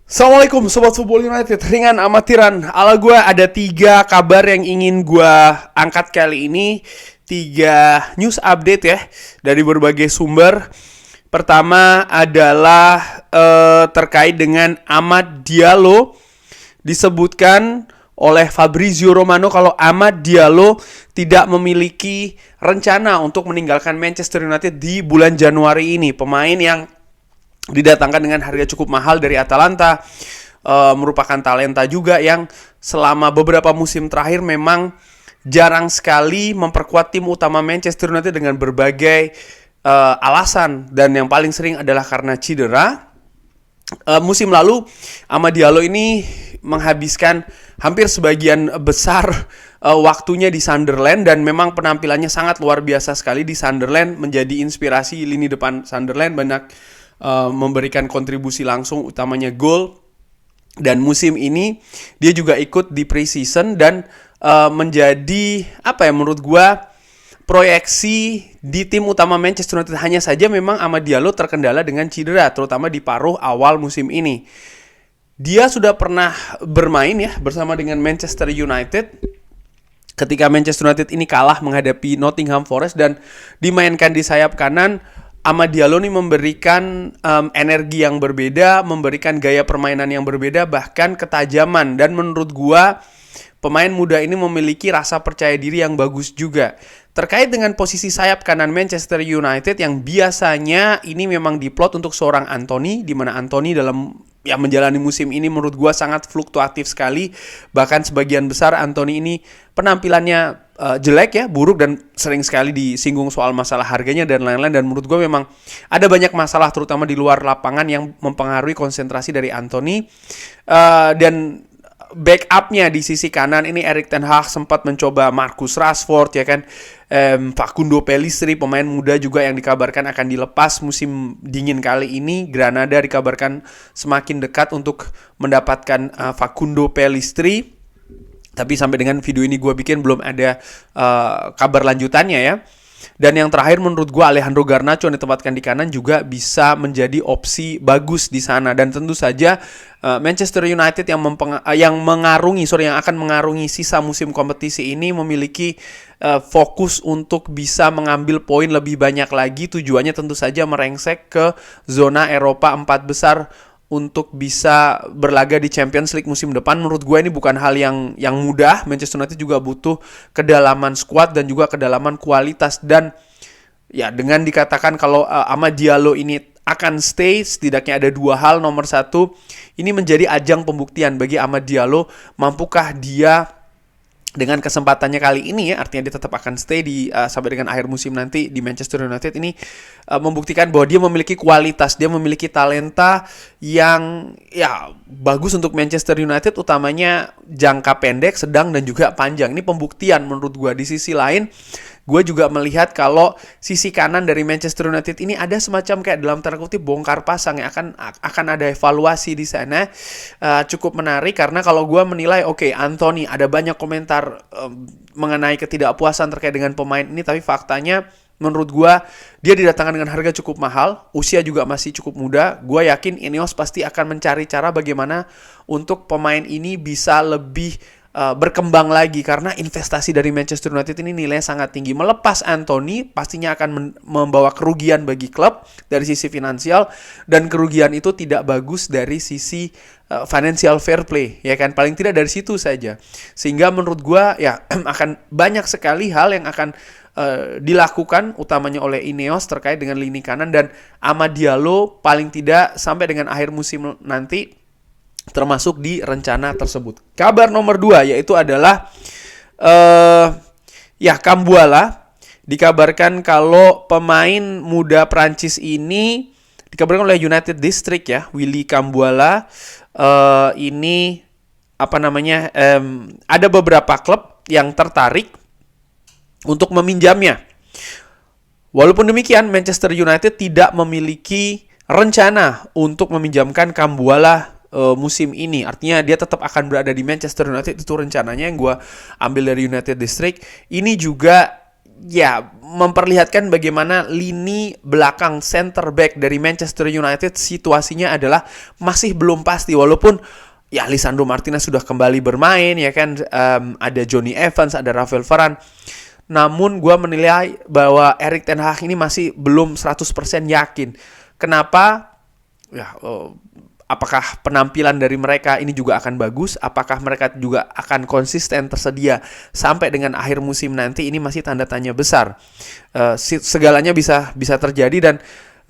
Assalamualaikum Sobat Football United, ringan amatiran. Ala gue ada 3 kabar yang ingin gue angkat kali ini. 3 news update ya dari berbagai sumber. Pertama adalah terkait dengan Amad Diallo. Disebutkan oleh Fabrizio Romano kalau Amad Diallo tidak memiliki rencana untuk meninggalkan Manchester United di bulan Januari ini. Pemain yang didatangkan dengan harga cukup mahal dari Atalanta, merupakan talenta juga yang selama beberapa musim terakhir memang jarang sekali memperkuat tim utama Manchester United dengan berbagai alasan, dan yang paling sering adalah karena cedera. Musim lalu Amad Diallo ini menghabiskan hampir sebagian besar waktunya di Sunderland, dan memang penampilannya sangat luar biasa sekali di Sunderland, menjadi inspirasi lini depan Sunderland, banyak memberikan kontribusi langsung, utamanya gol. Dan musim ini dia juga ikut di pre-season dan menjadi menurut gua proyeksi di tim utama Manchester United. Hanya saja memang Amad Diallo terkendala dengan cedera, terutama di paruh awal musim ini. Dia sudah pernah bermain ya bersama dengan Manchester United ketika Manchester United ini kalah menghadapi Nottingham Forest dan dimainkan di sayap kanan. Amad Diallo ini memberikan energi yang berbeda, memberikan gaya permainan yang berbeda, bahkan ketajaman. Dan menurut gua pemain muda ini memiliki rasa percaya diri yang bagus juga. Terkait dengan posisi sayap kanan Manchester United yang biasanya ini memang diplot untuk seorang Anthony, di mana Anthony dalam menjalani musim ini menurut gua sangat fluktuatif sekali. Bahkan sebagian besar Anthony ini penampilannya jelek ya, buruk, dan sering sekali disinggung soal masalah harganya dan lain-lain. Dan menurut gue memang ada banyak masalah terutama di luar lapangan yang mempengaruhi konsentrasi dari Anthony. Dan backupnya di sisi kanan ini Erik ten Hag sempat mencoba Marcus Rashford ya kan, Facundo Pellistri, pemain muda juga yang dikabarkan akan dilepas musim dingin kali ini. Granada dikabarkan semakin dekat untuk mendapatkan Facundo Pellistri. Tapi sampai dengan video ini gue bikin belum ada kabar lanjutannya ya. Dan yang terakhir menurut gue Alejandro Garnacho yang ditempatkan di kanan juga bisa menjadi opsi bagus di sana. Dan tentu saja Manchester United yang akan mengarungi sisa musim kompetisi ini memiliki fokus untuk bisa mengambil poin lebih banyak lagi. Tujuannya tentu saja merengsek ke zona Eropa 4 besar untuk bisa berlaga di Champions League musim depan. Menurut gue ini bukan hal yang mudah. Manchester United juga butuh kedalaman skuad dan juga kedalaman kualitas. Dan ya dengan dikatakan kalau Amad Diallo ini akan stay, setidaknya ada 2 hal. Nomor 1, ini menjadi ajang pembuktian bagi Amad Diallo. Mampukah dia dengan kesempatannya kali ini ya, artinya dia tetap akan stay sampai dengan akhir musim nanti di Manchester United ini, membuktikan bahwa dia memiliki kualitas, dia memiliki talenta yang ya bagus untuk Manchester United, utamanya jangka pendek, sedang, dan juga panjang. Ini pembuktian menurut gue. Di sisi lain, gue juga melihat kalau sisi kanan dari Manchester United ini ada semacam kayak dalam tanda kutip bongkar pasang ya, akan ada evaluasi di sana. Cukup menarik karena kalau gue menilai Anthony, ada banyak komentar mengenai ketidakpuasan terkait dengan pemain ini, tapi faktanya menurut gue dia didatangkan dengan harga cukup mahal, usia juga masih cukup muda. Gue yakin Ineos pasti akan mencari cara bagaimana untuk pemain ini bisa lebih berkembang lagi, karena investasi dari Manchester United ini nilainya sangat tinggi. Melepas Anthony pastinya akan membawa kerugian bagi klub dari sisi finansial, dan kerugian itu tidak bagus dari sisi financial fair play ya kan, paling tidak dari situ saja. Sehingga menurut gua ya akan banyak sekali hal yang akan dilakukan utamanya oleh Ineos terkait dengan lini kanan, dan Amad Diallo paling tidak sampai dengan akhir musim nanti termasuk di rencana tersebut. Kabar nomor 2 yaitu adalah Cambuala. Dikabarkan kalau pemain muda Prancis ini dikabarkan oleh United District ya, Willy Cambuala ini ada beberapa klub yang tertarik untuk meminjamnya. Walaupun demikian, Manchester United tidak memiliki rencana untuk meminjamkan Cambuala musim ini. Artinya dia tetap akan berada di Manchester United, itu rencananya yang gue ambil dari United District. Ini juga ya memperlihatkan bagaimana lini belakang center back dari Manchester United situasinya adalah masih belum pasti, walaupun ya Lisandro Martinez sudah kembali bermain ya kan, ada Johnny Evans, ada Rafael Varane. Namun gue menilai bahwa Erik ten Hag ini masih belum 100% yakin. Kenapa? Ya, apakah penampilan dari mereka ini juga akan bagus? Apakah mereka juga akan konsisten tersedia sampai dengan akhir musim nanti? Ini masih tanda tanya besar. Segalanya bisa terjadi, dan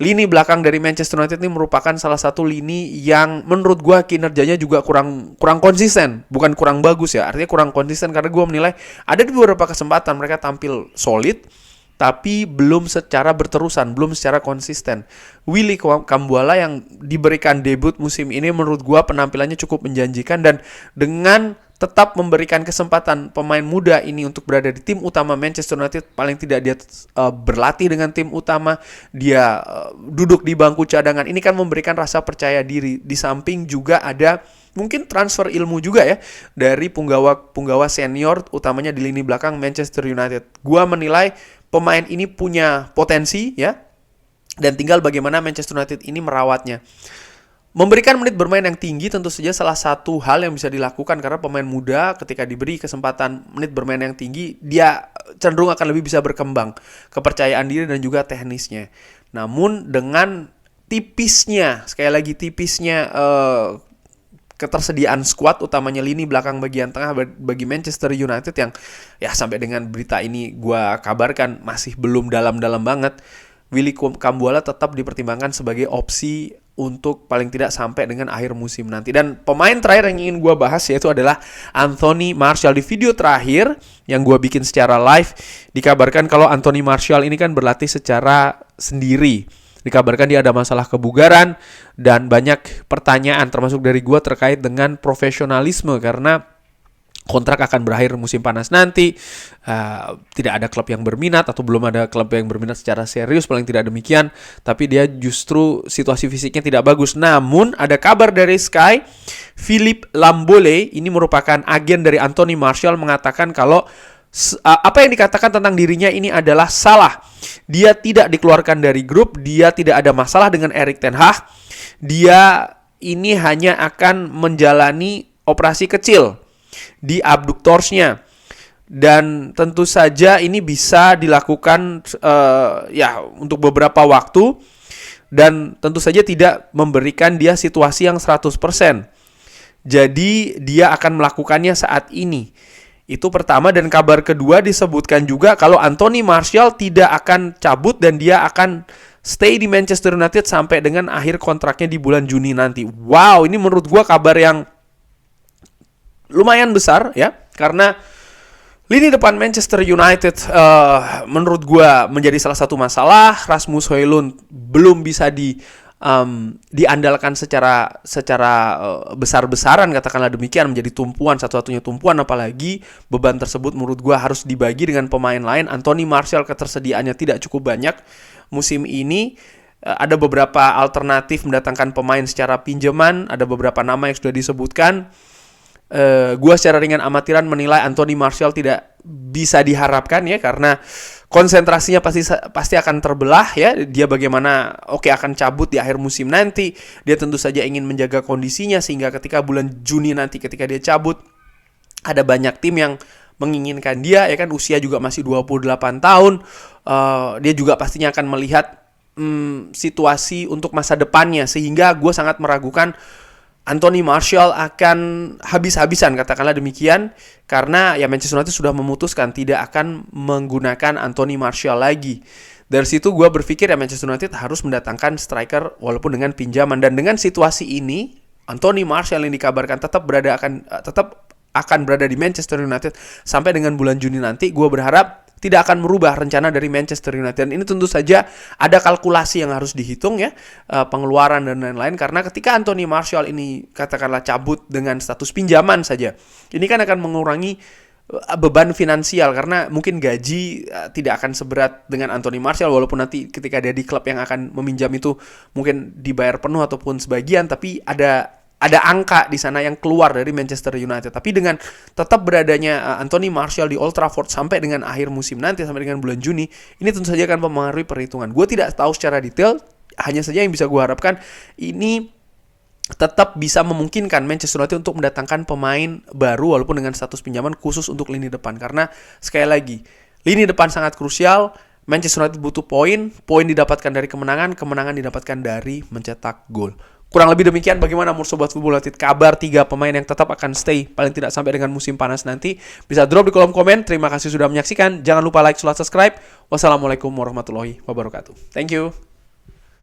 lini belakang dari Manchester United ini merupakan salah satu lini yang menurut gue kinerjanya juga kurang konsisten. Bukan kurang bagus ya, artinya kurang konsisten, karena gue menilai ada di beberapa kesempatan mereka tampil solid, tapi belum secara berterusan, belum secara konsisten. Willy Kambuala yang diberikan debut musim ini menurut gua penampilannya cukup menjanjikan, dan dengan tetap memberikan kesempatan pemain muda ini untuk berada di tim utama Manchester United, paling tidak dia berlatih dengan tim utama, dia duduk di bangku cadangan, ini kan memberikan rasa percaya diri. Di samping juga ada mungkin transfer ilmu juga ya dari punggawa senior, utamanya di lini belakang Manchester United. Gua menilai pemain ini punya potensi ya, dan tinggal bagaimana Manchester United ini merawatnya. Memberikan menit bermain yang tinggi tentu saja salah satu hal yang bisa dilakukan, karena pemain muda ketika diberi kesempatan menit bermain yang tinggi, dia cenderung akan lebih bisa berkembang kepercayaan diri dan juga teknisnya. Namun dengan tipisnya, sekali lagi tipisnya ketersediaan skuad, utamanya lini belakang bagian tengah bagi Manchester United yang ya sampai dengan berita ini gue kabarkan masih belum dalam-dalam banget, Willy Kambuala tetap dipertimbangkan sebagai opsi untuk paling tidak sampai dengan akhir musim nanti. Dan pemain terakhir yang ingin gue bahas yaitu adalah Anthony Martial. Di video terakhir yang gue bikin secara live, dikabarkan kalau Anthony Martial ini kan berlatih secara sendiri. Dikabarkan dia ada masalah kebugaran, dan banyak pertanyaan termasuk dari gue terkait dengan profesionalisme, karena kontrak akan berakhir musim panas nanti. Tidak ada klub yang berminat, atau belum ada klub yang berminat secara serius, paling tidak demikian. Tapi dia justru situasi fisiknya tidak bagus. Namun ada kabar dari Sky, Philippe Lambole, ini merupakan agen dari Anthony Martial, mengatakan kalau apa yang dikatakan tentang dirinya ini adalah salah. Dia tidak dikeluarkan dari grup, dia tidak ada masalah dengan Erik ten Hag. Dia ini hanya akan menjalani operasi kecil di abduktorsnya, dan tentu saja ini bisa dilakukan ya untuk beberapa waktu, dan tentu saja tidak memberikan dia situasi yang 100%. Jadi dia akan melakukannya saat ini. Itu pertama, dan kabar kedua disebutkan juga kalau Anthony Martial tidak akan cabut dan dia akan stay di Manchester United sampai dengan akhir kontraknya di bulan Juni nanti. Wow, ini menurut gua kabar yang lumayan besar ya, karena lini depan Manchester United menurut gue menjadi salah satu masalah. Rasmus Højlund belum bisa diandalkan secara besar-besaran, katakanlah demikian, menjadi tumpuan, satu-satunya tumpuan, apalagi beban tersebut menurut gue harus dibagi dengan pemain lain. Anthony Martial ketersediaannya tidak cukup banyak musim ini. Ada beberapa alternatif mendatangkan pemain secara pinjaman, ada beberapa nama yang sudah disebutkan. Gue secara ringan amatiran menilai Anthony Martial tidak bisa diharapkan ya, karena konsentrasinya pasti akan terbelah ya. Dia bagaimana akan cabut di akhir musim nanti. Dia tentu saja ingin menjaga kondisinya sehingga ketika bulan Juni nanti ketika dia cabut, ada banyak tim yang menginginkan dia ya kan. Usia juga masih 28 tahun. Dia juga pastinya akan melihat situasi untuk masa depannya, sehingga gue sangat meragukan Anthony Martial akan habis-habisan, katakanlah demikian, karena ya Manchester United sudah memutuskan tidak akan menggunakan Anthony Martial lagi. Dari situ gue berpikir ya Manchester United harus mendatangkan striker walaupun dengan pinjaman, dan dengan situasi ini Anthony Martial yang dikabarkan tetap akan berada di Manchester United sampai dengan bulan Juni nanti. Gue berharap tidak akan merubah rencana dari Manchester United. Dan ini tentu saja ada kalkulasi yang harus dihitung ya, pengeluaran dan lain-lain. Karena ketika Anthony Martial ini katakanlah cabut dengan status pinjaman saja, ini kan akan mengurangi beban finansial, karena mungkin gaji tidak akan seberat dengan Anthony Martial, walaupun nanti ketika dia di klub yang akan meminjam itu mungkin dibayar penuh ataupun sebagian, tapi ada ada angka di sana yang keluar dari Manchester United. Tapi dengan tetap beradanya Anthony Martial di Old Trafford sampai dengan akhir musim nanti, sampai dengan bulan Juni, ini tentu saja akan mempengaruhi perhitungan. Gue tidak tahu secara detail, hanya saja yang bisa gue harapkan ini tetap bisa memungkinkan Manchester United untuk mendatangkan pemain baru walaupun dengan status pinjaman khusus untuk lini depan. Karena sekali lagi, lini depan sangat krusial. Manchester United butuh poin didapatkan dari kemenangan didapatkan dari mencetak gol. Kurang lebih demikian. Bagaimana menurut Sobat Football United? Kabar 3 pemain yang tetap akan stay paling tidak sampai dengan musim panas nanti? Bisa drop di kolom komen. Terima kasih sudah menyaksikan. Jangan lupa like, subscribe. Wassalamualaikum warahmatullahi wabarakatuh. Thank you.